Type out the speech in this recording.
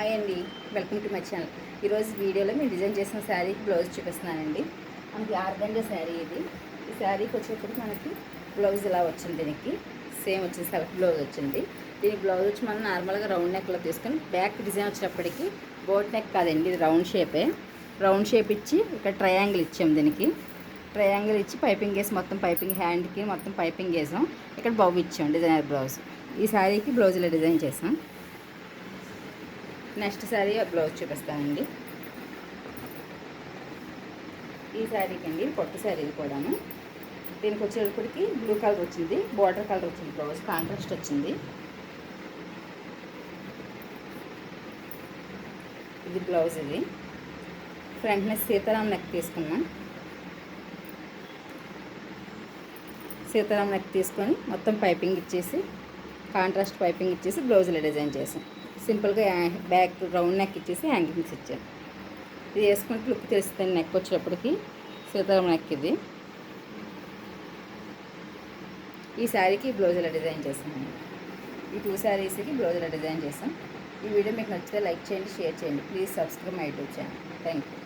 Hi అండి, welcome to my channel. ఈరోజు వీడియోలో మేము డిజైన్ చేసిన శారీకి బ్లౌజ్ చూపిస్తున్నానండి. మనకి ఆర్గంజా శారీ ఇది. ఈ శారీకి వచ్చేప్పటికి మనకి బ్లౌజ్ ఇలా వచ్చింది. దీనికి సేమ్ వచ్చింది, సెల్ఫ్ బ్లౌజ్ వచ్చింది. దీనికి బ్లౌజ్ వచ్చి మనం నార్మల్గా రౌండ్ నెక్లో తీసుకొని బ్యాక్ డిజైన్ వచ్చేటప్పటికి బోట్ నెక్ కాదండి, ఇది రౌండ్ షేపే. రౌండ్ షేప్ ఇచ్చి ఇక్కడ ట్రయాంగిల్ ఇచ్చాం. దీనికి ట్రయాంగిల్ ఇచ్చి పైపింగ్ వేసి మొత్తం పైపింగ్ హ్యాండ్కి మొత్తం పైపింగ్ వేసాం. ఇక్కడ బౌ ఇచ్చాం డిజైనర్ బ్లౌజ్. ఈ శారీకి బ్లౌజ్ ఇలా డిజైన్ చేసాం. నెక్స్ట్ శారీ బ్లౌజ్ చూపిస్తానండి. ఈ శారీకి అండి పొట్టు శారీ కూడాను. దీనికి వచ్చేటప్పటికి బ్లూ కలర్ వచ్చింది, బార్డర్ కలర్ వచ్చింది, బ్లౌజ్ కాంట్రాస్ట్ వచ్చింది. ఇది బ్లౌజ్. ఇది ఫ్రంట్ నెక్ సీతారాం నెక్ తీసుకున్నాం. సీతారాం నెక్ తీసుకొని మొత్తం పైపింగ్ ఇచ్చేసి కాంట్రాస్ట్ పైపింగ్ ఇచ్చేసి బ్లౌజ్లో డిజైన్ చేసాం. సింపుల్గా బ్యాక్ రౌండ్ నెక్ ఇచ్చేసి హ్యాంగింగ్స్ ఇచ్చాను. ఇది వేసుకుంటే లుక్ తెలుస్తుంది. నెక్ వచ్చేటప్పటికి సీతారాం నెక్ ఇది. ఈ శారీకి బ్లౌజ్ ఇలా డిజైన్ చేసాను. ఈ 2 శారీస్కి బ్లౌజ్ ఇలా డిజైన్ చేసాం. ఈ వీడియో మీకు నచ్చితే లైక్ చేయండి, షేర్ చేయండి. Please subscribe my YouTube channel. Thank you.